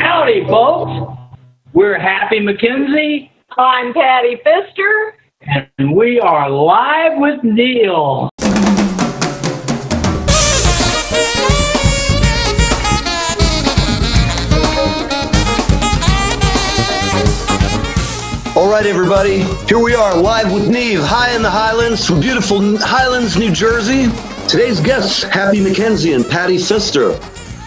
Howdy, folks. We're Happy McKenzie. I'm Patty Pfister. And we are live with Neil. All right, everybody. Here we are live with NeVE, high in the Highlands from beautiful Highlands, New Jersey. Today's guests, Hapi McKenzie and Patty Pfister.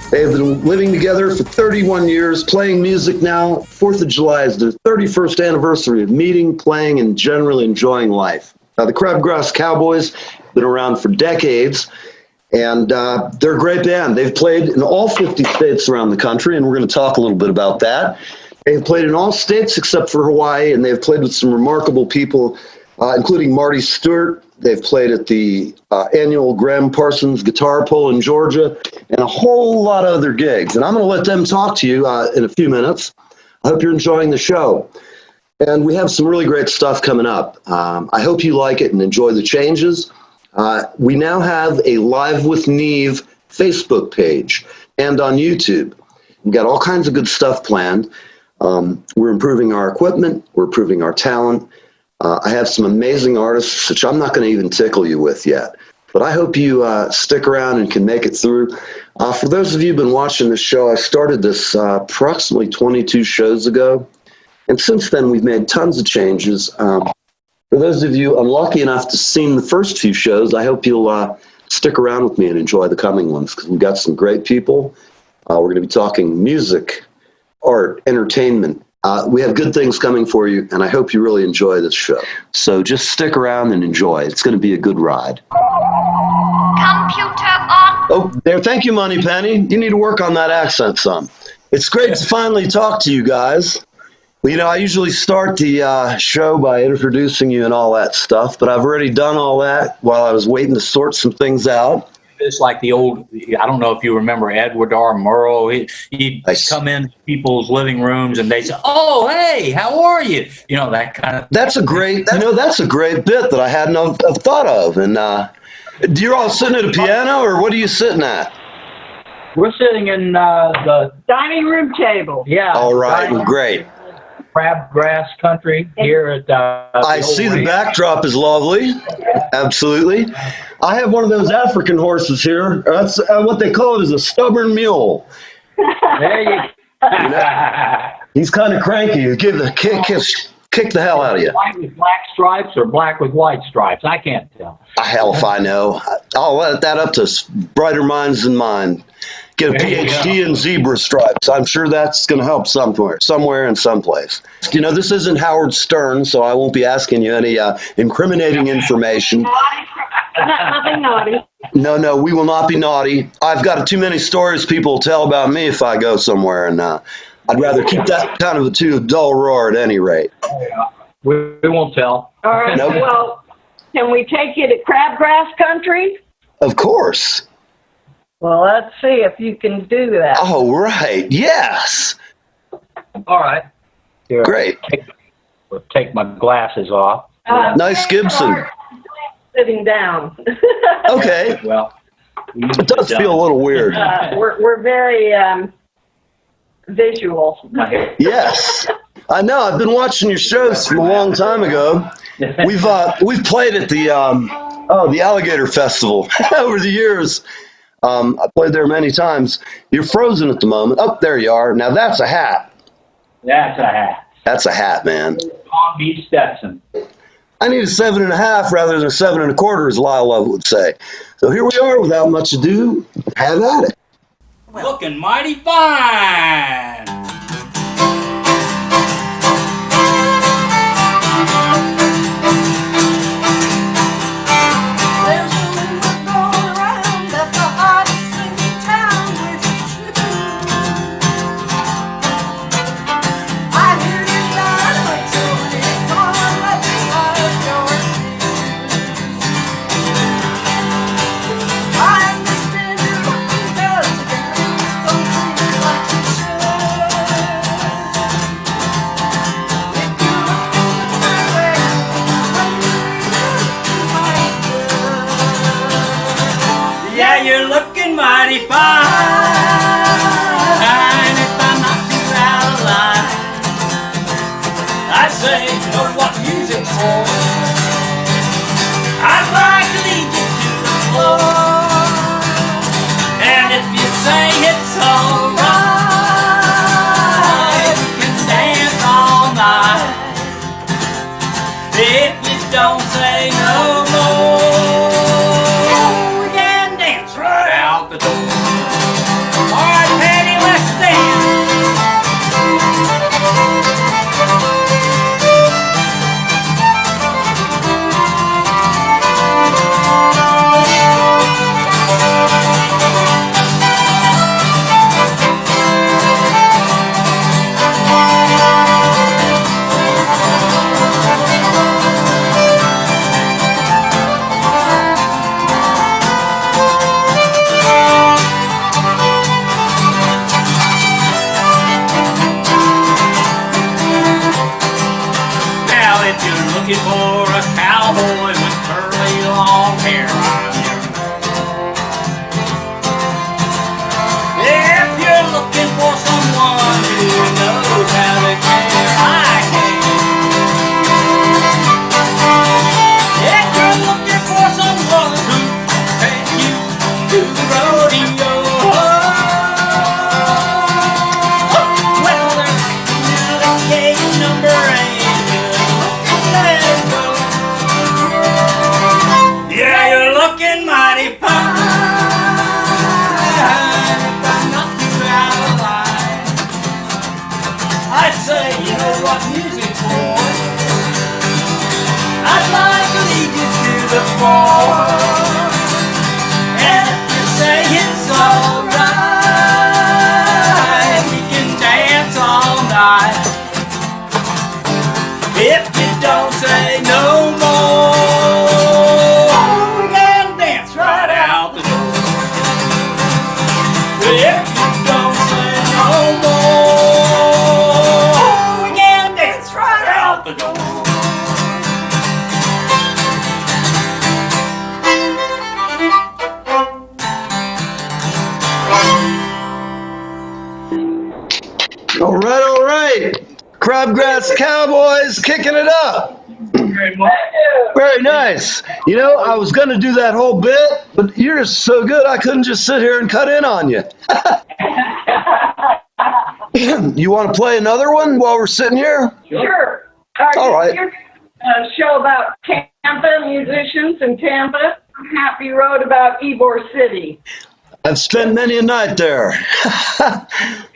They have been living together for 31 years, playing music now. 4th of July is their 31st anniversary of meeting, playing, and generally enjoying life. The Crabgrass Cowboys have been around for decades, and they're a great band. They've played in all 50 states around the country, and we're going to talk a little bit about that. They've played in all states except for Hawaii, and they've played with some remarkable people, including Marty Stewart. They've played at the annual Graham Parsons Guitar Pull in Georgia, and a whole lot of other gigs. And I'm going to let them talk to you in a few minutes. I hope you're enjoying the show. And we have some really great stuff coming up. I hope you like it and enjoy the changes. We now have a Live with NeVE Facebook page and on YouTube. We've got all kinds of good stuff planned. We're improving our equipment. We're improving our talent. I have some amazing artists, which I'm not going to even tickle you with yet. But I hope you stick around and can make it through. For those of you who've been watching this show, I started this approximately 22 shows ago. And since then, we've made tons of changes. For those of you unlucky enough to see the first few shows, I hope you'll stick around with me and enjoy the coming ones, because we've got some great people. We're going to be talking music, art, entertainment. We have good things coming for you, and I hope you really enjoy this show. So just stick around and enjoy. It's going to be a good ride. Computer on. Oh, there. Thank you, Money Penny. You need to work on that accent some. It's great to finally talk to you guys. Well, you know, I usually start the show by introducing you and all that stuff, but I've already done all that while I was waiting to sort some things out. It's like the old, I don't know if you remember Edward R. Murrow. He'd come in people's living rooms and they'd say, "Oh, hey, how are you?" You know, that kind of. That's a great bit that I hadn't thought of. And you're all sitting at a piano, or what are you sitting at? We're sitting in the Dining room table. yeah. All right, great. Crabgrass country here at. I see the backdrop is lovely. Absolutely. I have one of those African horses here. That's what they call it is a stubborn mule. There you go. He's kind of cranky. Kick the hell out of you. White with black stripes or black with white stripes? I can't tell. Hell if I know. I'll let that up to brighter minds than mine. Get a PhD in zebra stripes. I'm sure that's going to help somewhere and someplace. You know, this isn't Howard Stern, so I won't be asking you any incriminating information. Nothing naughty. No, we will not be naughty. I've got too many stories people tell about me if I go somewhere, and I'd rather keep that kind of a dull roar at any rate. We won't tell. All right. Nope. Well, can we take you to Crabgrass country? Of course. Well, let's see if you can do that. Oh, right. Yes. All right. Here, Great. We'll take my glasses off. Nice Gibson. Sitting down. Okay. Well, It does feel a little weird. We're very visual. Yes. I know. I've been watching your shows from a long time ago. We've played at the Alligator Festival over the years. I played there many times. You're frozen at the moment. Oh, there you are. Now that's a hat. That's a hat. That's a hat, man. Palm Beach Stetson. I need a 7.5 rather than a 7 1/4, as Lyle Love would say. So here we are, without much ado. Have at it. Looking mighty fine. I understand you're looking good. Don't treat me like you should. more. And if you say it's alright, we can dance all night. If you don't say no more, we can dance right out the door. If you don't say no more, we can dance right out the door. All right, all right. Crabgrass Cowboys kicking it up. Very nice. You know, I was going to do that whole bit, but you're just so good I couldn't just sit here and cut in on you. You want to play another one while we're sitting here? Sure. All right. Your show about Tampa, musicians in Tampa. Happy wrote about Ybor City. I've spent many a night there.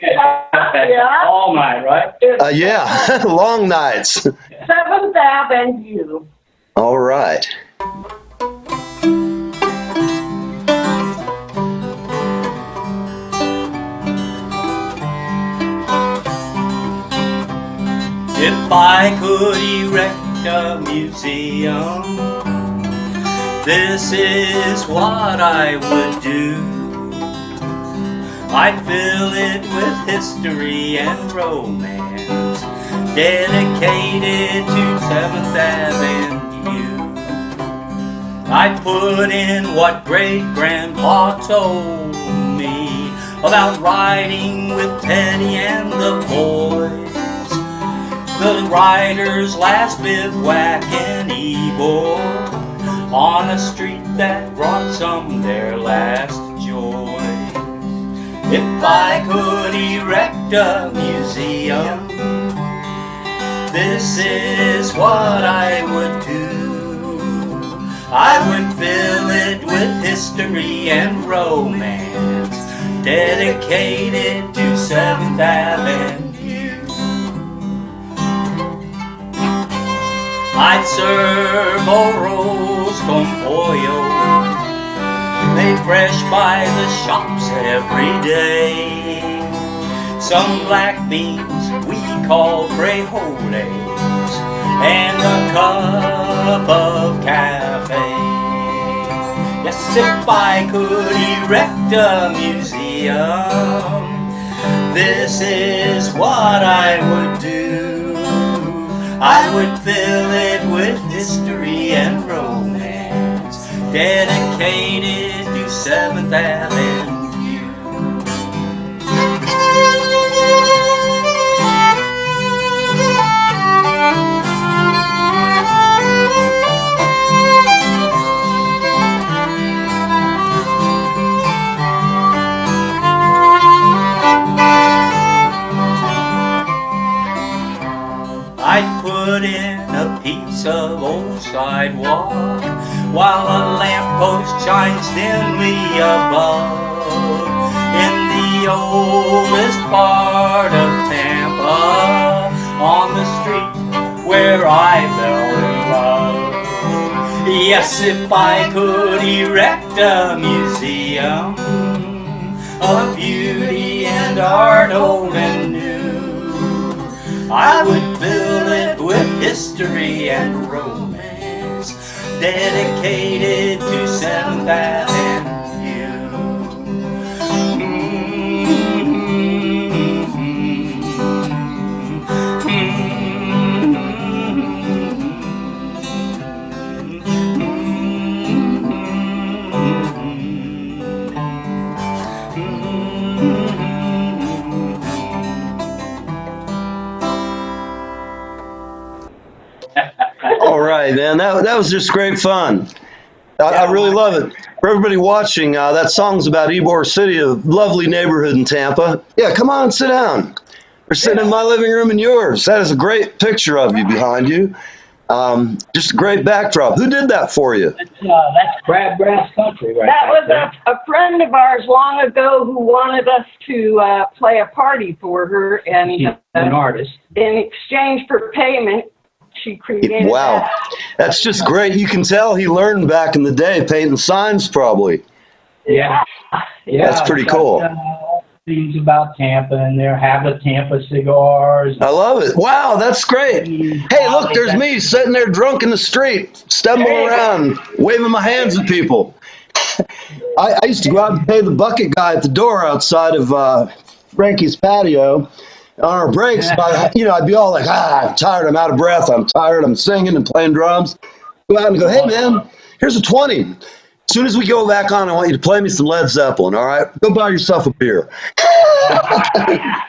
Yeah. All night, right? Yeah, long nights. 7th Ave and you. All right. If I could erect a museum, this is what I would do. I'd fill it with history and romance, dedicated to 7th Avenue. I'd put in what great-grandpa told me about riding with Teddy and the boys. The riders' last bivouac in Ybor, on a street that brought some their last joy. If I could erect a museum, this is what I would do. I would fill it with history and romance, dedicated to 7th Avenue. I'd serve a roast con pollo, made fresh by the shops every day. Some black beans we call frijoles, and a cup of cafe. Yes, if I could erect a museum, this is what I would do. I would fill it with history and romance, dedicated to 7th Avenue. I'd put in a piece of old sidewalk while a lamppost shines dimly above. In the oldest part of Tampa, on the street where I fell in love. Yes, if I could erect a museum of beauty and art old and new, I would fill it with history and romance, dedicated to 7th Avenue. All right, man. That was just great fun. I really love it. For everybody watching, that song's about Ybor City, a lovely neighborhood in Tampa. Yeah, come on, sit down. We're sitting in my living room and yours. That is a great picture of you behind you. Just a great backdrop. Who did that for you? That's Crabgrass Country right That was a friend of ours long ago who wanted us to play a party for her, and an artist. in exchange for payment, She created Wow. that. That's just great. You can tell he learned back in the day painting signs probably. Yeah. Yeah. That's pretty it's got, cool. Things about Tampa in there. Have the Tampa cigars. I love it. Wow, that's great. Hey, look, there's me sitting there drunk in the street, stumbling around, waving my hands at people. I used to go out and pay the bucket guy at the door outside of Frankie's patio on our breaks. I'd be all like, I'm tired, I'm out of breath, I'm tired, I'm singing and playing drums. Go out and go, hey, man, here's a 20. As soon as we go back on, I want you to play me some Led Zeppelin, all right? Go buy yourself a beer. I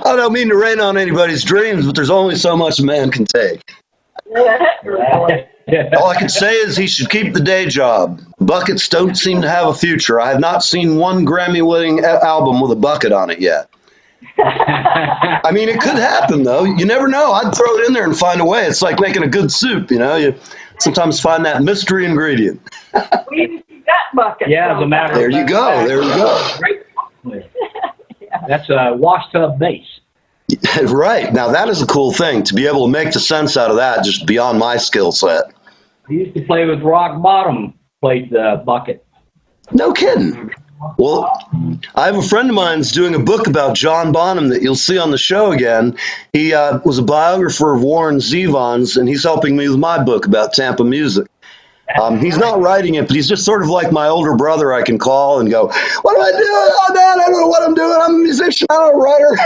don't mean to rain on anybody's dreams, but there's only so much a man can take. All I can say is he should keep the day job. Buckets don't seem to have a future. I have not seen one Grammy-winning album with a bucket on it yet. I mean, it could happen, though. You never know. I'd throw it in there and find a way. It's like making a good soup, You sometimes find that mystery ingredient. We got buckets. Yeah, as a matter of There you go. There you go. That's a wash tub bass. Right. Now, that is a cool thing, to be able to make the sense out of that just beyond my skill set. I used to play with Rock Bottom, played the bucket. No kidding. Well, I have a friend of mine who's doing a book about John Bonham that you'll see on the show again. He was a biographer of Warren Zevon's, and he's helping me with my book about Tampa music. He's not writing it, but he's just sort of like my older brother I can call and go, what am I doing? Oh, Dad, I don't know what I'm doing. I'm a musician. I'm a writer.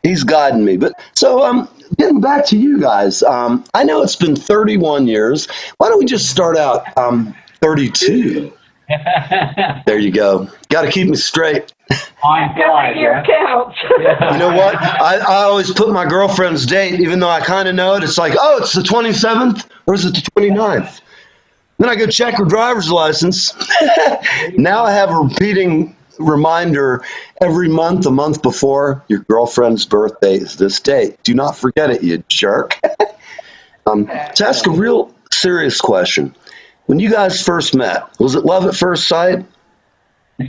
He's guiding me. But so getting back to you guys, I know it's been 31 years. Why don't we just start out 32? There you go. Got to keep me straight. Every year counts. You know what? I always put my girlfriend's date, even though I kind of know it. It's like, oh, it's the 27th or is it the 29th? Then I go check her driver's license. Now I have a repeating reminder every month, a month before, your girlfriend's birthday is this date. Do not forget it, you jerk. To ask a real serious question, when you guys first met, was it love at first sight? Well,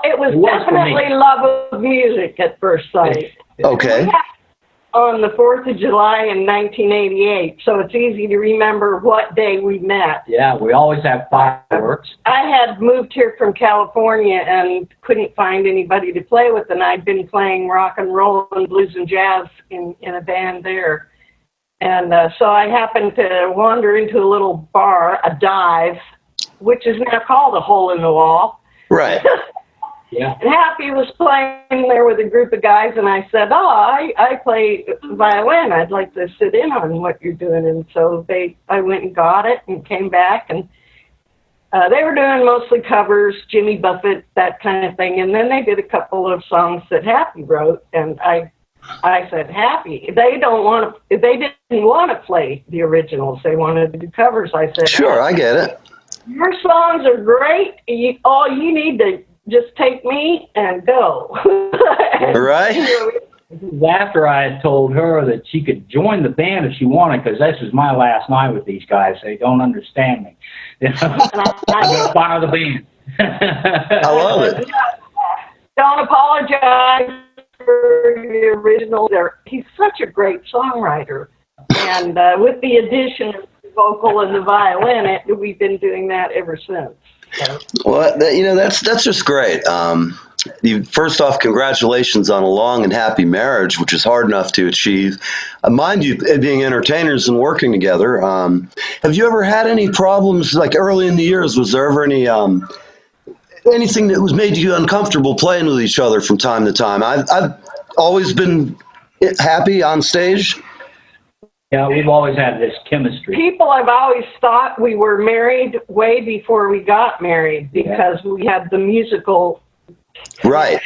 it was definitely love of music at first sight. Okay. On the 4th of July in 1988, so it's easy to remember what day we met. Yeah, we always have fireworks. I had moved here from California and couldn't find anybody to play with, and I'd been playing rock and roll and blues and jazz in a band there. And so I happened to wander into a little bar, a dive, which is now called a hole in the wall. Right. Yeah. And Happy was playing there with a group of guys, and I said, I play violin. I'd like to sit in on what you're doing. And so I went and got it and came back, and they were doing mostly covers, Jimmy Buffett, that kind of thing. And then they did a couple of songs that Happy wrote, and I said, Happy, they didn't want to play the originals. They wanted to do covers. I said, sure, I get it. Your songs are great. All you need to just take me and go. Right? After I had told her that she could join the band if she wanted, because this is my last night with these guys. They don't understand me. I'm going to fire the band. I love it. Don't apologize for the original. He's such a great songwriter. And with the addition of the vocal and the violin, we've been doing that ever since. So. Well, that's just great. First off, congratulations on a long and happy marriage, which is hard enough to achieve. Mind you, being entertainers and working together. Have you ever had any problems, like early in the years? Was there ever anything that was made you uncomfortable playing with each other from time to time? I've always been happy on stage. Yeah, we've always had this chemistry. People have always thought we were married way before we got married because we had the musical. Right.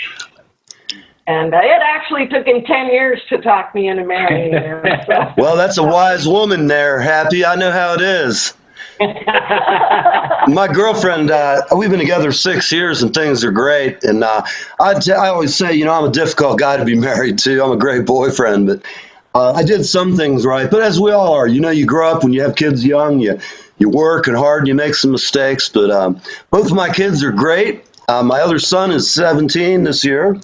And it actually took him 10 years to talk me into marrying him. So. Well, that's a wise woman there, Happy. I know how it is. My girlfriend, we've been together 6 years and things are great. And I always say, I'm a difficult guy to be married to. I'm a great boyfriend, but I did some things right. But as we all are, you grow up when you have kids young, you work and hard and you make some mistakes. But both of my kids are great. My other son is 17 this year.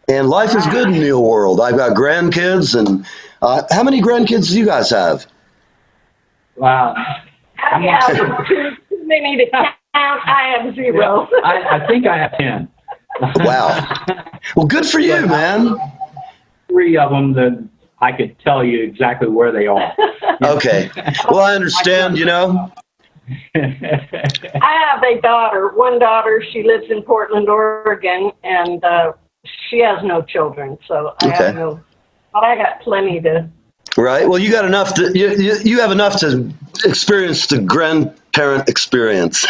And life is good in the world. I've got grandkids, and How many grandkids do you guys have? Wow. I'm not sure. Too many to count. I have 0. I think I have 10. Wow. Well, good for you, man. 3 of them that I could tell you exactly where they are. Okay. Well, I understand, you know. I have a daughter. One daughter, she lives in Portland, Oregon, and she has no children, so I have no. But I got plenty to. Right. Well, you got enough to you have enough to experience the grandparent experience.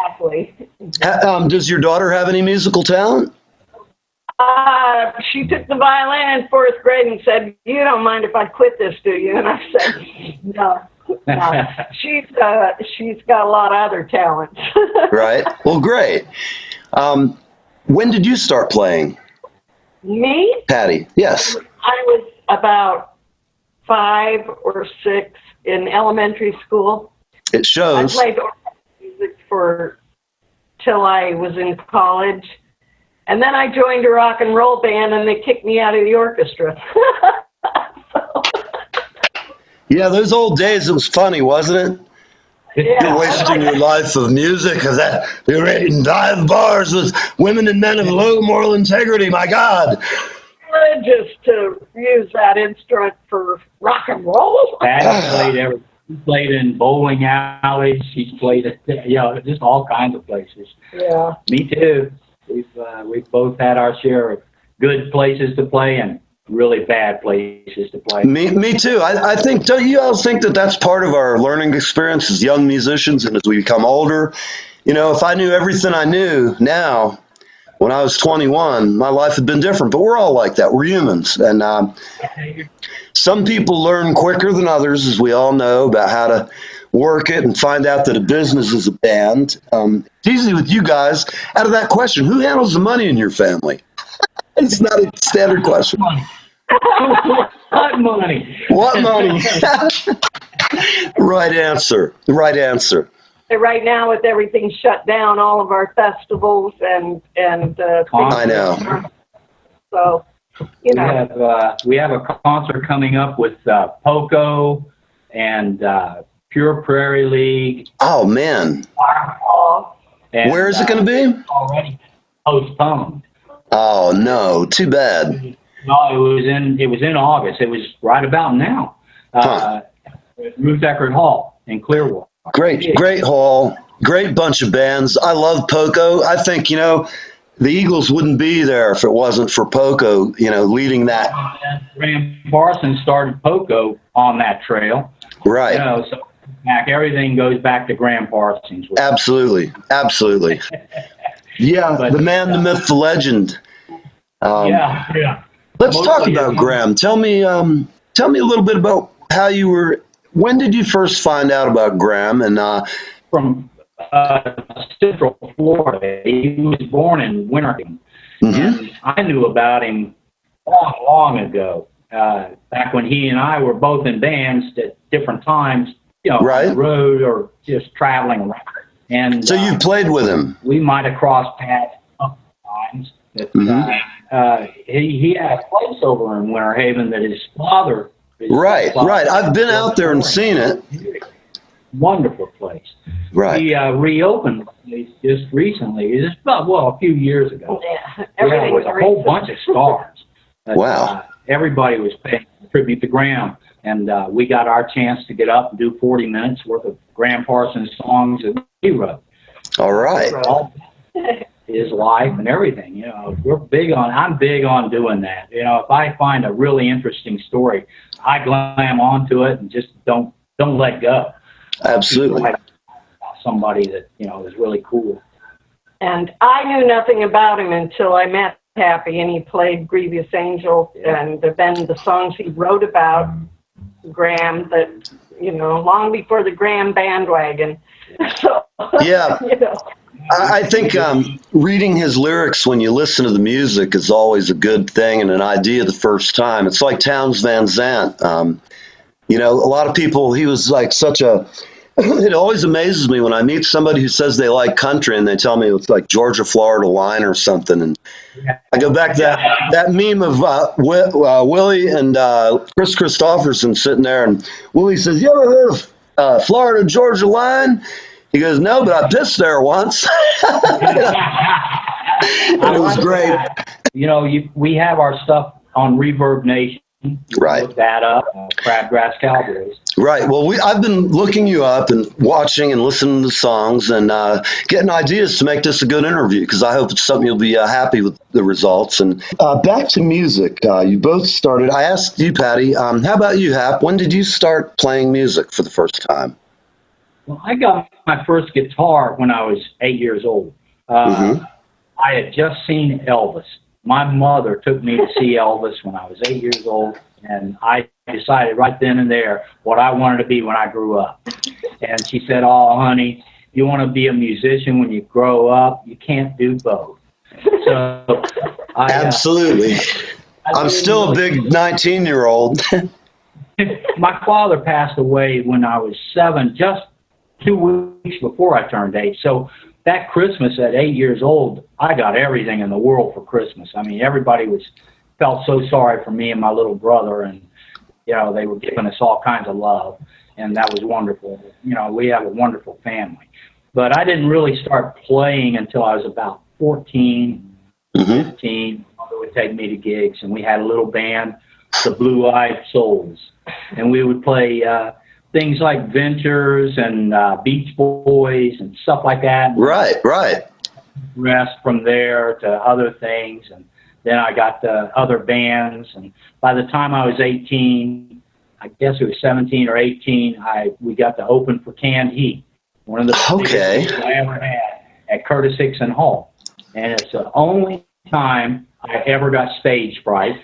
Exactly. Does your daughter have any musical talent? She took the violin in 4th grade and said, "You don't mind if I quit this, do you?" And I said, "No." No. She's got a lot of other talents. Right. Well, great. When did you start playing? Me? Patty. Yes. I was about 5 or 6 in elementary school. It shows. I played music till I was in college. And then I joined a rock and roll band and they kicked me out of the orchestra. Yeah, those old days, it was funny, wasn't it? Yeah. You're wasting your life of music because you're in dive bars with women and men of low moral integrity. My God. Just to use that instrument for rock and roll. Patty played everything. She played in bowling alleys. She's played at, just all kinds of places. Yeah. Me too. We've both had our share of good places to play and really bad places to play. Me too. I think, don't you all think that that's part of our learning experience as young musicians and as we become older? You know, if I knew everything I knew now, when I was 21, my life had been different, but we're all like that. We're humans. And some people learn quicker than others, as we all know, about how to work it and find out that a business is a band. It's easy with you guys. Out of that question, who handles the money in your family? It's not a standard question. What money? What money? Right answer. Right answer. Right now, with everything shut down, all of our festivals and I know. So, you know, we have a concert coming up with Poco and Pure Prairie League. Oh man. And, where is it going to be? Already postponed. Oh no, too bad. No, it was in August. It was right about now. Ruth Eckerd Hall in Clearwater. Great hall, great bunch of bands. I love Poco. I think, the Eagles wouldn't be there if it wasn't for Poco, leading that. Graham Parsons started Poco on that trail. Right. So everything goes back to Graham Parsons. Absolutely. Yeah, but, the man, the myth, the legend. Yeah. Let's talk about Graham. Tell me a little bit about how you were. When did you first find out about Graham? And from Central Florida. He was born in Winterton, and I knew about him long ago. Back when he and I were both in bands at different times, right. on the road or just traveling around. And so you played with him. We might have crossed paths a couple times. But, he had a place over in Winter Haven that his father. Right. I've been out there and seen it. Wonderful place. Right. He reopened just recently. Just a few years ago. Yeah. There was a whole bunch of stars. Wow. Everybody was paying tribute to Graham, and we got our chance to get up and do 40 minutes worth of Graham Parsons songs that he wrote. All right. His life and everything. I'm big on doing that. If I find a really interesting story, I glam onto it and just don't let go. Absolutely. Somebody that is really cool. And I knew nothing about him until I met Happy, and he played Grievous Angel, and then the songs he wrote about Graham that long before the Graham bandwagon. So yeah. I think reading his lyrics when you listen to the music is always a good thing and an idea the first time. It's like Townes Van Zandt. A lot of people, he was like such a It always amazes me when I meet somebody who says they like country and they tell me it's like Georgia, Florida line or something. And I go back to that meme of Willie and Chris Christopherson sitting there, and Willie says, "You ever heard of Florida Georgia line?" He goes, "No, but I pissed there once." And it was great. You know, we have our stuff on Reverb Nation. Right. Look that up, Crabgrass Cowboys. Right. Well, I've been looking you up and watching and listening to songs and getting ideas to make this a good interview, because I hope it's something you'll be happy with the results. And back to music. You both started. I asked you, Patty. How about you, Hap? When did you start playing music for the first time? Well, I got my first guitar when I was 8 years old. I had just seen Elvis. My mother took me to see Elvis when I was 8 years old, and I decided right then and there what I wanted to be when I grew up. And she said, "Oh, honey, you want to be a musician when you grow up? You can't do both." So Absolutely. I'm still a big 19-year-old. My father passed away when I was 7, just 2 weeks before I turned 8. So that Christmas at 8 years old, I got everything in the world for Christmas. I mean, everybody felt so sorry for me and my little brother, and you know, they were giving us all kinds of love, and that was wonderful. You know, we have a wonderful family. But I didn't really start playing until I was about 14, 15. Mother would take me to gigs, and we had a little band, the Blue-Eyed Souls, and we would play things like Ventures and Beach Boys and stuff like that. Right. Rest from there to other things, and then I got to other bands. And by the time I was 18, I guess it was 17 or 18, we got to open for Canned Heat, one of the biggest gigs I ever had at Curtis Hickson Hall. And it's the only time I ever got stage fright.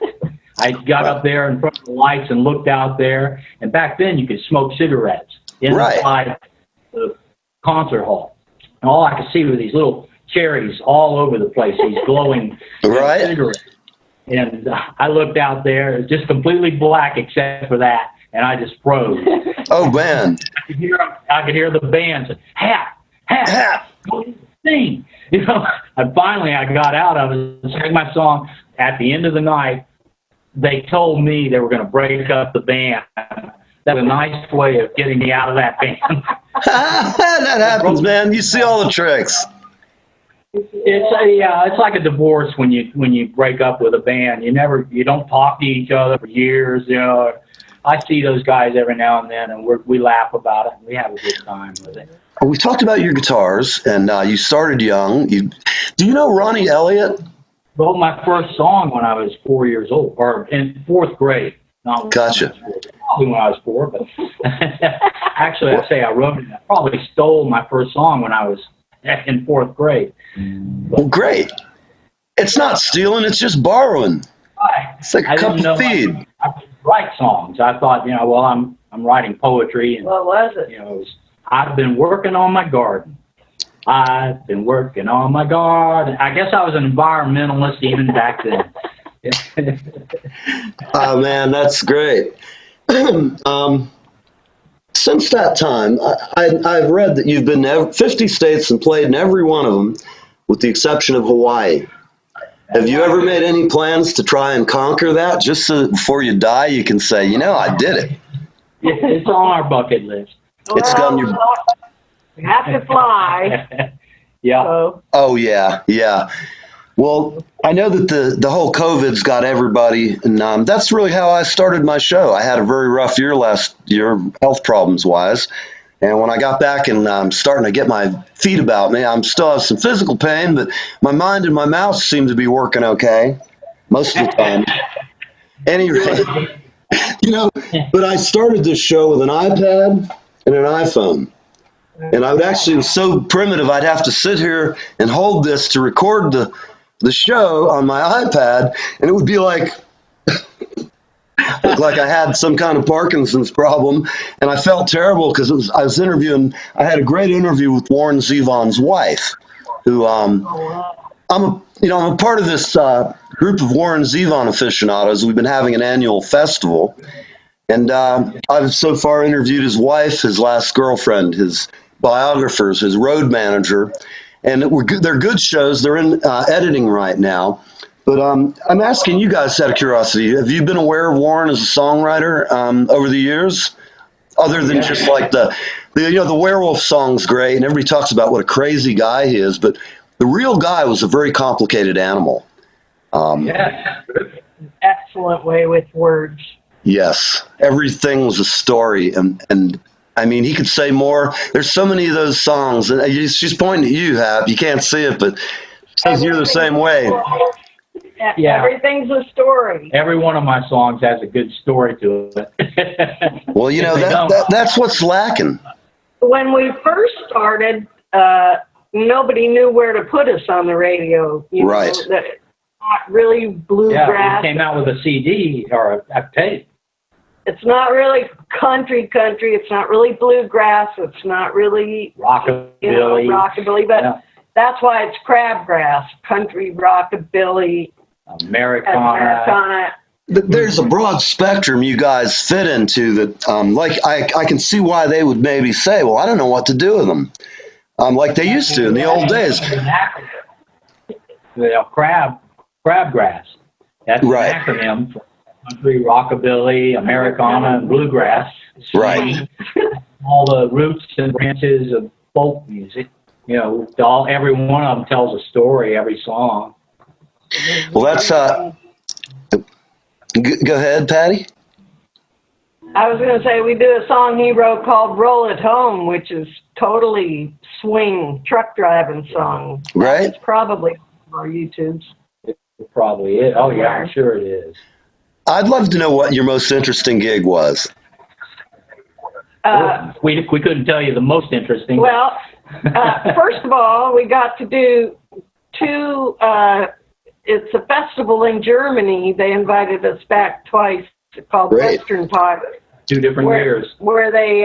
I got up there in front of the lights and looked out there, and back then you could smoke cigarettes inside the concert hall. And all I could see were these little cherries all over the place, these glowing cigarettes. And I looked out there, it was just completely black except for that, and I just froze. Oh, man. I could hear the band say, Hap, sing. You know, and finally I got out of it and sang my song. At the end of the night, they told me they were going to break up the band. That was a nice way of getting me out of that band. That happens, man. You see all the tricks. It's like a divorce when you break up with a band. You don't talk to each other for years. You know, I see those guys every now and then, and we laugh about it. And we have a good time with it. We talked about your guitars, and you started young. Do you know Ronnie Elliott? Wrote my first song when I was 4 years old, or in 4th grade. Not Gotcha. Probably when I was 4, but actually I wrote it. I probably stole my first song when I was in 4th grade. Well, great. It's not stealing, it's just borrowing. It's like a cup of feed. I could write songs. I thought, well, I'm writing poetry. And, what was it? I've been working on my garden. I've been working on my garden. I guess I was an environmentalist even back then. Oh, man, that's great. Since that time, I've read that you've been to 50 states and played in every one of them, with the exception of Hawaii. Have you ever made any plans to try and conquer that, just so that before you die you can say, I did it? It's on our bucket list. It's done your... We have to fly. Yeah. So. Oh, yeah. Well, I know that the whole COVID's got everybody, and that's really how I started my show. I had a very rough year last year, health problems-wise, and when I got back and I'm starting to get my feet about me, I'm still have some physical pain, but my mind and my mouth seem to be working okay most of the time. Anyway, but I started this show with an iPad and an iPhone. And I would actually, it was so primitive, I'd have to sit here and hold this to record the show on my iPad, and it would be like I had some kind of Parkinson's problem, and I felt terrible because I was interviewing. I had a great interview with Warren Zevon's wife, who I'm a part of this group of Warren Zevon aficionados. We've been having an annual festival, And I've so far interviewed his wife, his last girlfriend, his biographers, his road manager, and they're good shows. They're in editing right now. But I'm asking you guys out of curiosity, have you been aware of Warren as a songwriter over the years? Other than just like the werewolf song's great, and everybody talks about what a crazy guy he is, but the real guy was a very complicated animal. Yeah. Excellent way with words. Yes, everything was a story, and I mean, he could say more. There's so many of those songs, and she's pointing at you, Hap. You can't see it, but says you're the same way. Yeah. Everything's a story. Every one of my songs has a good story to it. Well, you know, that's what's lacking. When we first started, nobody knew where to put us on the radio. Right. Not really bluegrass. Yeah, we came out with a CD or a tape. It's not really country. It's not really bluegrass. It's not really rockabilly. Rockabilly, but that's why it's Crabgrass, country, rockabilly, Americana. There's a broad spectrum you guys fit into that, like, I can see why they would maybe say, well, I don't know what to do with them, like they used to in the old days. Crabgrass. That's right. An acronym for country, rockabilly, Americana, and bluegrass. Right. All the roots and branches of folk music. You know, every one of them tells a story, every song. Well, that's go ahead, Patty. I was going to say we do a song he wrote called "Roll It Home," which is totally swing truck driving song. Right. It's probably on our YouTubes. It probably is. Oh yeah, I'm sure it is. I'd love to know what your most interesting gig was. We couldn't tell you the most interesting. Well, first of all, we got to do two. It's a festival in Germany. They invited us back twice. It's called Western Talk. 2 different years. Where they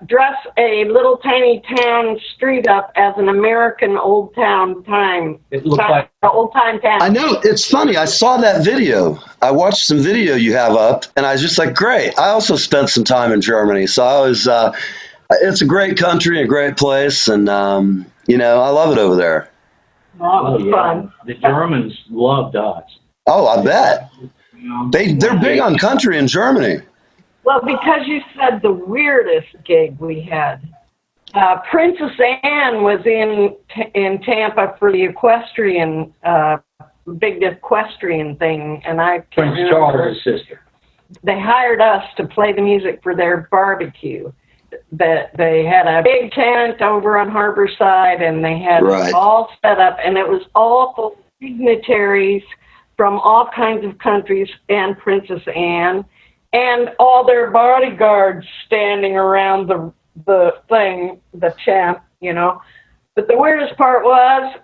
dress a little tiny town street up as an American old town time. It looks like old time town. I know. It's funny. I saw that video. I watched some video you have up, and I was just like, great. I also spent some time in Germany, so I was. It's a great country, a great place, and you know, I love it over there. Oh, it was fun. The Germans loved us. Oh, I bet. They're big on country in Germany. Well, because you said the weirdest gig we had. Princess Anne was in Tampa for the equestrian, big equestrian thing, and I can't Prince Charles' sister. They hired us to play the music for their barbecue. They had a big tent over on Harborside, and they had it all set up, and it was all full of dignitaries from all kinds of countries and Princess Anne, and all their bodyguards standing around the thing, the tent, you know. But the weirdest part was,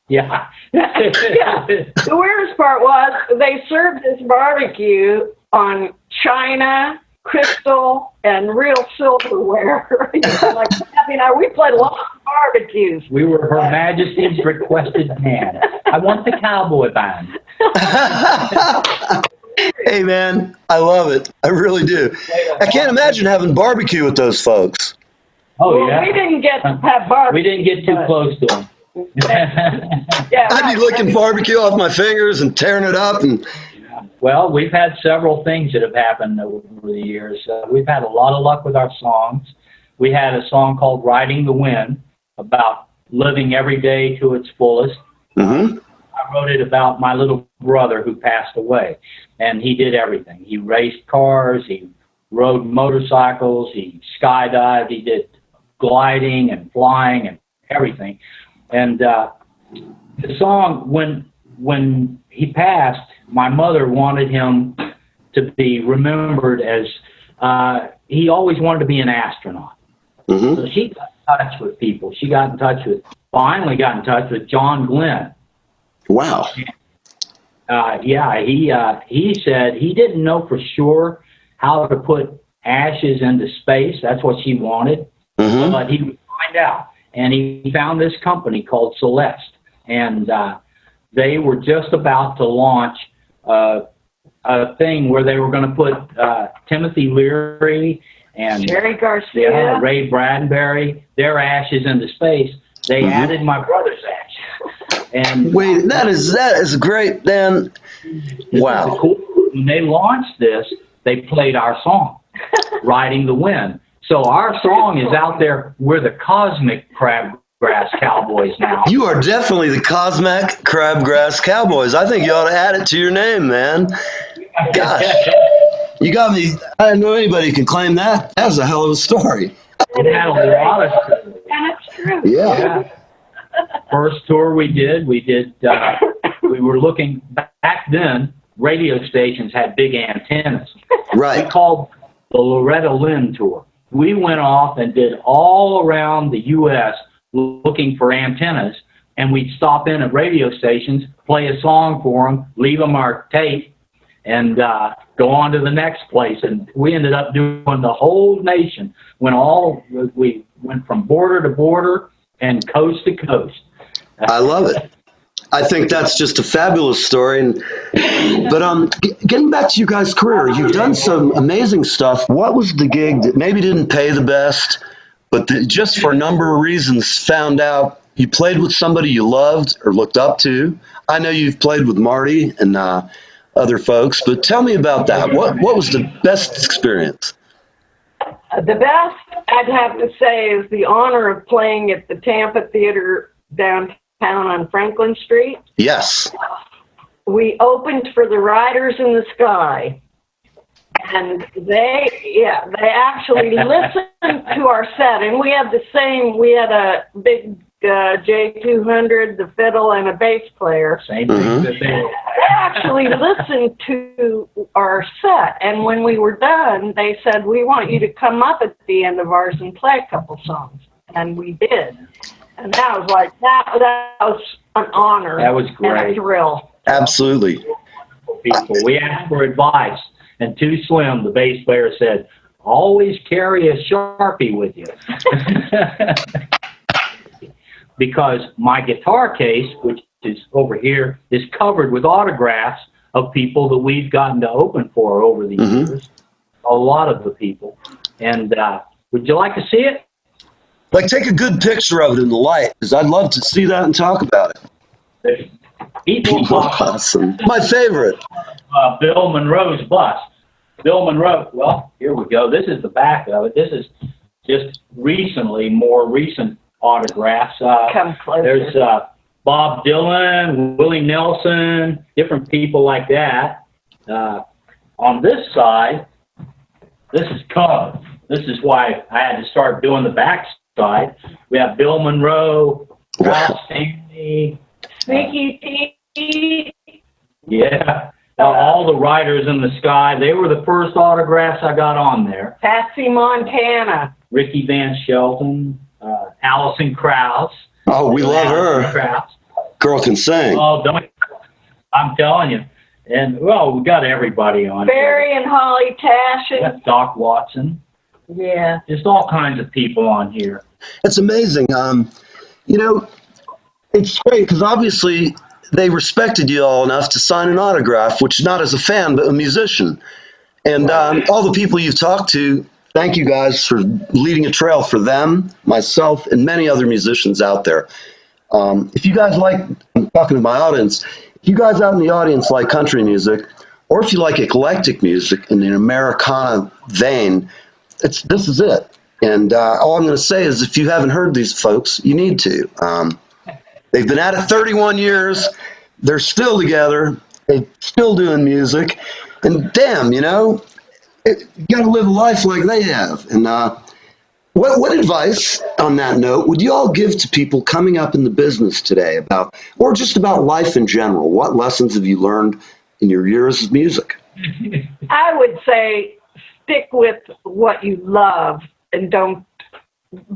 yeah. The weirdest part was they served this barbecue on china, crystal, and real silverware. Like, I mean, we played lots of barbecues. We were Her Majesty's requested band. I want the cowboy band. Hey, man, I love it. I really do. I can't imagine having barbecue with those folks. Oh, yeah. We didn't get to have barbecue. We didn't get too close to them. I'd be licking barbecue off my fingers and tearing it up. And well, we've had several things that have happened over the years. We've had a lot of luck with our songs. We had a song called Riding the Wind about living every day to its fullest. Mm-hmm. I wrote it about my little brother who passed away, and he did everything. He raced cars, he rode motorcycles, he skydived, he did gliding and flying and everything. And the song, when he passed, my mother wanted him to be remembered as, he always wanted to be an astronaut. Mm-hmm. So she got in touch with people. She finally got in touch with John Glenn. Wow. He said he didn't know for sure how to put ashes into space. That's what she wanted. Mm-hmm. But he would find out. And he found this company called Celeste. And they were just about to launch a thing where they were going to put Timothy Leary and Jerry Garcia, Ray Bradbury, their ashes into space. They added my brother's ashes. And Wait, that is great, Dan. Wow. cool. When they launched this, they played our song, Riding the Wind. So our song is out there. We're the cosmic Crabgrass Cowboys now. You are definitely the cosmic Crabgrass Cowboys. I think you ought to add it to your name, man. Gosh, you got me. I didn't know anybody could claim that. That was a hell of a story. We had a lot of and it's true. Yeah. First tour we did, we were looking, back then, radio stations had big antennas. Right. We called the Loretta Lynn tour. We went off and did all around the U.S. looking for antennas, and we'd stop in at radio stations, play a song for them, leave them our tape, and go on to the next place. And we ended up doing the whole nation. We went from border to border and coast to coast. I love it. I think that's just a fabulous story. But getting back to you guys' career, you've done some amazing stuff. What was the gig that maybe didn't pay the best, but that just for a number of reasons found out you played with somebody you loved or looked up to? I know you've played with Marty and other folks, but tell me about that. What was the best experience? The best, I'd have to say, is the honor of playing at the Tampa Theater downtown on Franklin Street. Yes. We opened for the Riders in the Sky, and they actually listened to our set, and we had a big J200, the fiddle, and a bass player. Same thing that They actually listened to our set, and when we were done, they said, "We want you to come up at the end of ours and play a couple songs," and we did. And that was like that was an honor. That was great. And a thrill. Absolutely. People. We asked for advice, and Too Slim, the bass player, said, "Always carry a Sharpie with you." Because my guitar case, which is over here, is covered with autographs of people that we've gotten to open for over the years. A lot of the people. And would you like to see it? Like, take a good picture of it in the light, because I'd love to see that and talk about it. People Awesome. My favorite. Bill Monroe's bust. Bill Monroe, well, here we go. This is the back of it. This is just more recent autographs. Come closer. There's Bob Dylan, Willie Nelson, different people like that. On this side, this is Cub. This is why I had to start doing the back side. We have Bill Monroe, Ralph Stanley, Sneaky Pete. yeah, all the Riders in the Sky. They were the first autographs I got on there. Patsy Montana. Ricky Van Shelton, Alison Krauss. Oh, we love her. Krauss. Girl can sing. Oh, I'm telling you. And, well, we got everybody on. Barry and Holly Tashin. That's Doc Watson. Yeah. Just all kinds of people on here. It's amazing. It's great because obviously they respected you all enough to sign an autograph, which not as a fan, but a musician. And all the people you've talked to, thank you guys for leading a trail for them, myself, and many other musicians out there. If you guys I'm talking to my audience, if you guys out in the audience like country music, or if you like eclectic music in an Americana vein, this is it. And all I'm going to say is if you haven't heard these folks, you need to. They've been at it 31 years. They're still together. They're still doing music. And damn, you got to live a life like they have. And what advice, on that note, would you all give to people coming up in the business today or just about life in general? What lessons have you learned in your years of music? I would say stick with what you love and don't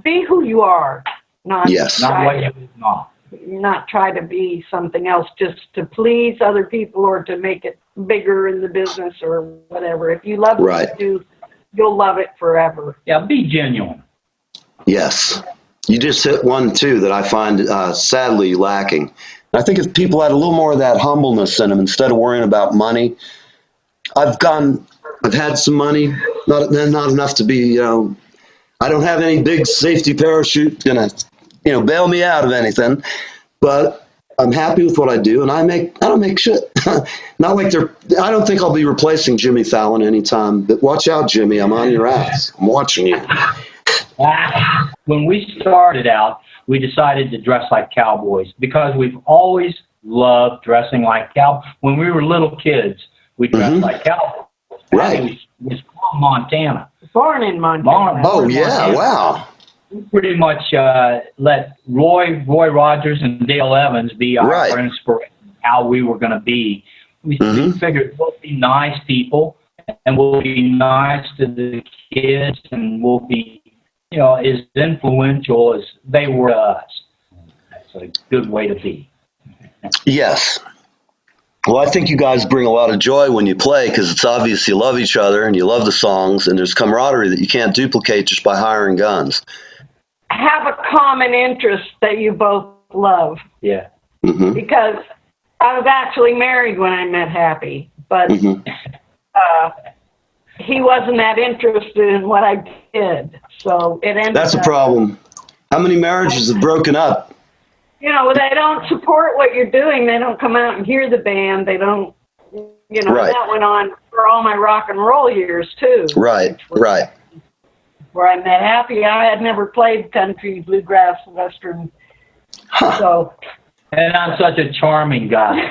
be who you are. Not Yes. Not what you not. Not try to be something else just to please other people or to make it bigger in the business or whatever. If you love what you do, you'll love it forever. Yeah, be genuine. Yes. You just hit one, too, that I find sadly lacking. I think if people had a little more of that humbleness in them, instead of worrying about money I've had some money, not enough to be, I don't have any big safety parachute gonna, bail me out of anything, but I'm happy with what I do, and I don't make shit. Not like I don't think I'll be replacing Jimmy Fallon anytime, but watch out, Jimmy, I'm on your ass. I'm watching you. When we started out, we decided to dress like cowboys because we've always loved dressing like cowboys. When we were little kids, we dressed like cowboys. Right. Was from Montana. Born in Montana. Oh, yeah, wow. We pretty much let Roy Rogers and Dale Evans be our inspiration, how we were going to be. We figured we'll be nice people, and we'll be nice to the kids, and we'll be, as influential as they were to us. That's a good way to be. Yes. Well, I think you guys bring a lot of joy when you play because it's obvious you love each other and you love the songs, and there's camaraderie that you can't duplicate just by hiring guns. Have a common interest that you both love. Yeah. Because I was actually married when I met Happy, but he wasn't that interested in what I did, so it ended. That's a problem. How many marriages have broken up? They don't support what you're doing. They don't come out and hear the band. They don't, that went on for all my rock and roll years, too. Right. Where I met Happy, I had never played country, bluegrass, western, so. And I'm such a charming guy.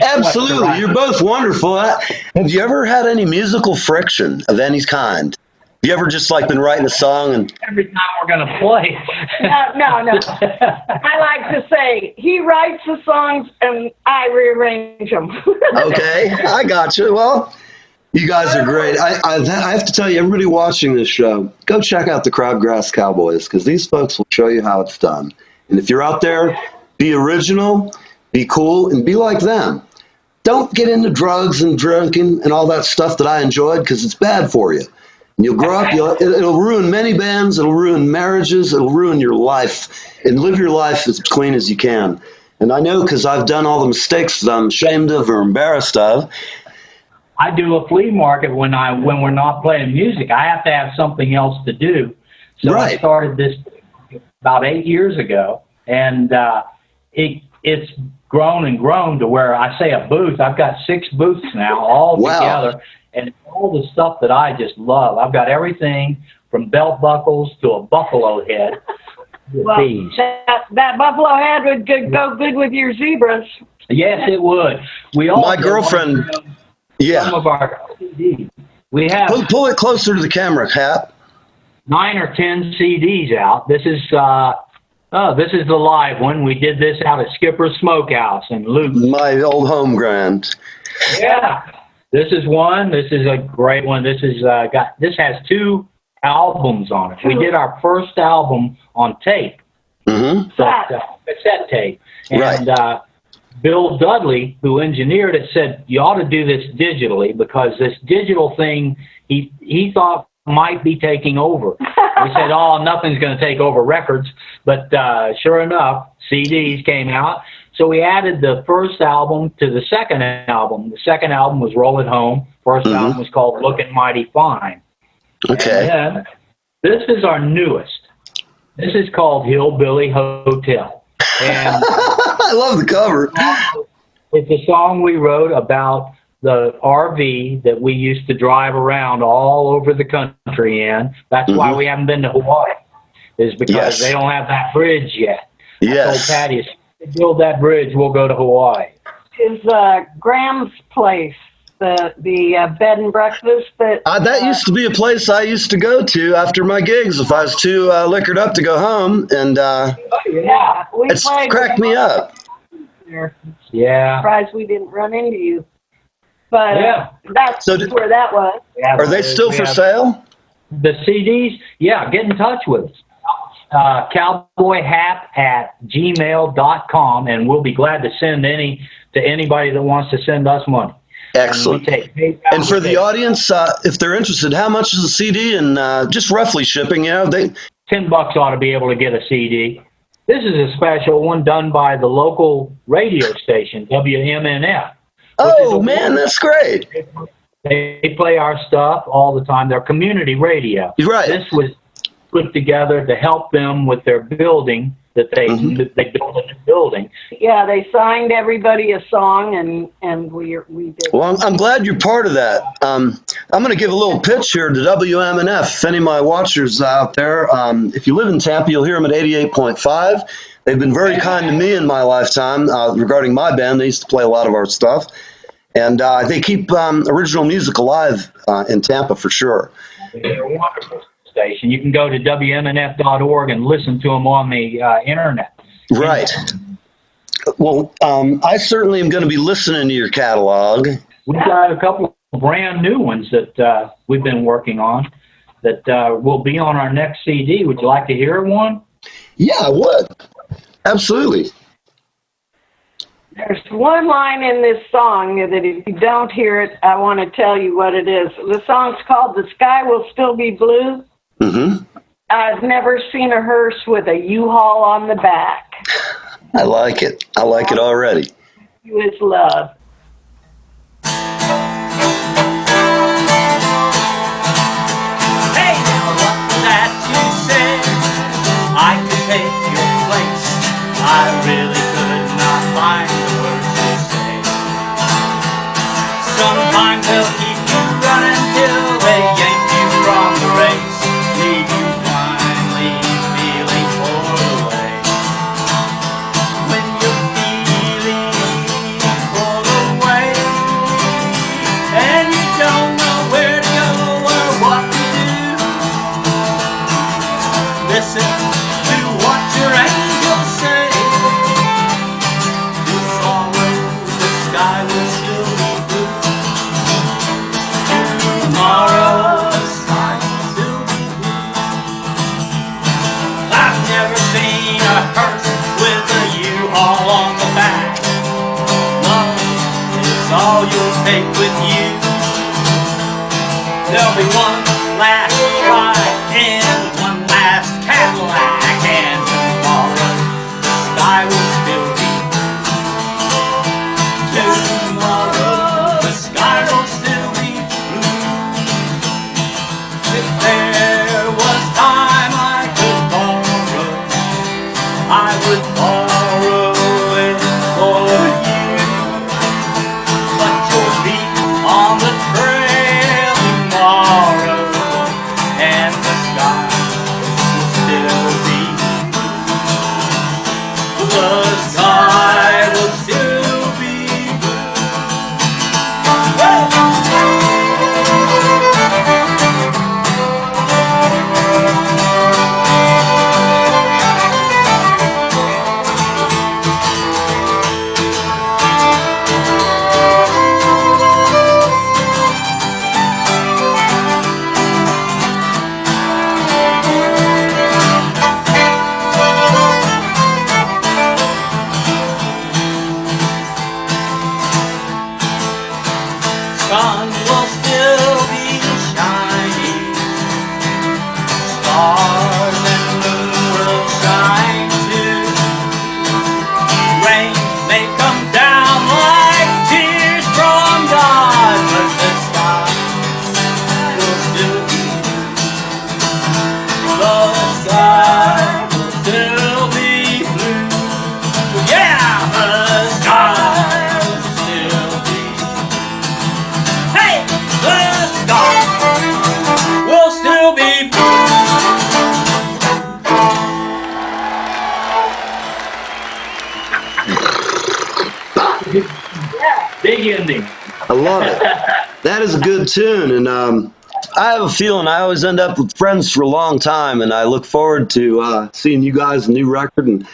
Absolutely. You're both wonderful. Have you ever had any musical friction of any kind? You ever just been writing a song and every time we're gonna play? No. I like to say he writes the songs and I rearrange them. Okay, I got you. Well, you guys are great. I have to tell you, everybody watching this show, go check out the Crabgrass Cowboys because these folks will show you how it's done. And if you're out there, be original, be cool, and be like them. Don't get into drugs and drinking and all that stuff that I enjoyed because it's bad for you. And you'll grow up, it'll ruin many bands, it'll ruin marriages, it'll ruin your life. And live your life as clean as you can. And I know because I've done all the mistakes that I'm ashamed of or embarrassed of. I do a flea market when we're not playing music. I have to have something else to do. So I started this about 8 years ago, and it's grown and grown to where I say a booth. I've got 6 booths now, all together, and it's all the stuff that I just love. I've got everything from belt buckles to a buffalo head. Well, that buffalo head would go good with your zebras. Yes, it would. My girlfriend. Some of our CDs. We have pull it closer to the camera, Hap. 9 or 10 CDs out. This is the live one. We did this out at Skipper's Smokehouse in Luton. My old home ground. Yeah, this is one. This is a great one. This is this has 2 albums on it. We did our first album on tape, cassette tape, and Bill Dudley, who engineered it, said you ought to do this digitally because this digital thing he thought might be taking over. We said, nothing's going to take over records, but sure enough, CDs came out. So we added the first album to the second album. The second album was Roll It Home. First album was called Lookin' Mighty Fine. Okay. And then, this is our newest. This is called Hillbilly Hotel. And I love the cover. It's a song we wrote about the RV that we used to drive around all over the country in. That's why we haven't been to Hawaii, is because they don't have that bridge yet. I told Patty, if they build that bridge, we'll go to Hawaii. Is Graham's place, the bed and breakfast that used to be a place I used to go to after my gigs if I was too liquored up to go home, and it's cracked me up. Yeah. Surprised we didn't run into you. But that's where that was. Yeah, are they still for sale? The CDs? Yeah, get in touch with us. cowboyhap@gmail.com, and we'll be glad to send to anybody that wants to send us money. Excellent. And for the audience, if they're interested, how much is a CD and just roughly shipping? $10 ought to be able to get a CD. This is a special one done by the local radio station, WMNF. Oh, man, that's great. They play our stuff all the time. They're community radio. Right. This was put together to help them with their building that they built a new building. Yeah, they signed everybody a song, and we did. Well, I'm glad you're part of that. I'm going to give a little pitch here to WMNF. If any of my watchers out there, if you live in Tampa, you'll hear them at 88.5. They've been very kind to me in my lifetime regarding my band. They used to play a lot of our stuff. And they keep original music alive in Tampa for sure. They're a wonderful station. You can go to WMNF.org and listen to them on the internet. Right. Well, I certainly am going to be listening to your catalog. We've got a couple of brand new ones that we've been working on that will be on our next CD. Would you like to hear one? Yeah, I would. Absolutely. There's one line in this song that if you don't hear it, I want to tell you what it is. The song's called "The Sky Will Still Be Blue." Mm-hmm. I've never seen a hearse with a U-Haul on the back. I like it. I like it already. You is love. Hey, now what's that you said? I could take your place. I really could not find the words to say. Sometimes they'll keep you running till they yank you from the race, leave you blindly feeling pulled away. When you're feeling pulled away, and you don't know where to go or what to do, listen to what your angels say. This always, the sky will still be blue. Tomorrow, the sky will still be blue. I've never seen a hearse with a U-Haul on the back. Love is all you'll take with you. There'll be one last ride and one last Cadillac, and tomorrow the sky will still be blue. Tomorrow the sky will still be blue. If there was time I could borrow, I would borrow it for you. But you'll be on the trail tomorrow, and the sky will still be blue. The sky will still be sun will still be shining. Stars and moon will shine too. Rain may come down like tears from God, but the sky will still be blue. The sky will still be blue. Yeah, the sky will still be blue. Hey, the sky will still be blue. Big ending. I love it. That is a good tune. And I have a feeling I always end up with friends for a long time. And I look forward to seeing you guys' new record. And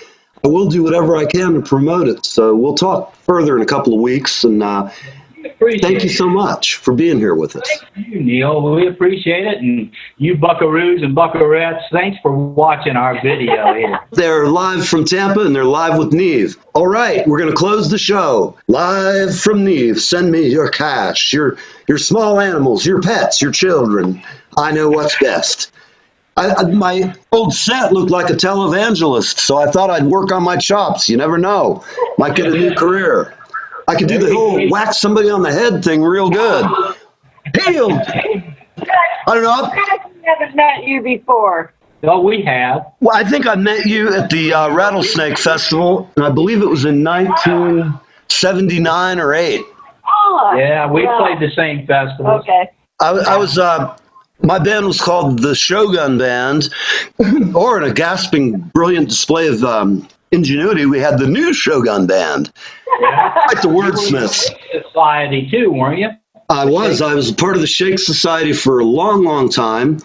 I will do whatever I can to promote it. So we'll talk further in a couple of weeks. And Appreciate thank you it. so much for being here with us. Thank you, Neil. We appreciate it. And you buckaroos and buckarettes, thanks for watching our video here. They're live from Tampa, and they're live with NeVE. All right, we're going to close the show. Live from NeVE. Send me your cash, your small animals, your pets, your children. I know what's best. My old set looked like a televangelist, so I thought I'd work on my chops. You never know. Might get a new career. I could do the whole whack somebody on the head thing real good. Healed. I don't know. I haven't met you before. Oh, we have. Well, I think I met you at the Rattlesnake Festival, and I believe it was in 1979 or 8. Oh, Yeah, we played the same festivals. Okay. I was my band was called the Shogun Band, or in a gasping, brilliant display of ingenuity, we had the new Shogun Band. Yeah. Like the You were in the wordsmiths. Shake Society too, weren't you? I was a part of the Shake Society for a long, long time.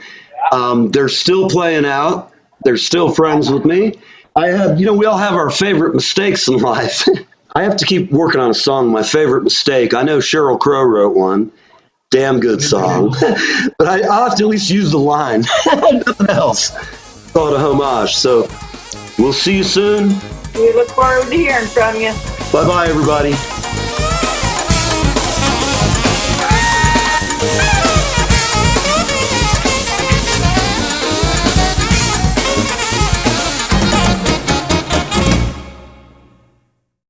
They're still playing out. They're still friends with me. I have, we all have our favorite mistakes in life. I have to keep working on a song, my favorite mistake. I know Sheryl Crow wrote one. Damn good song. But I'll have to at least use the line. Nothing else. Call it a homage. So we'll see you soon. We look forward to hearing from you. Bye-bye, everybody.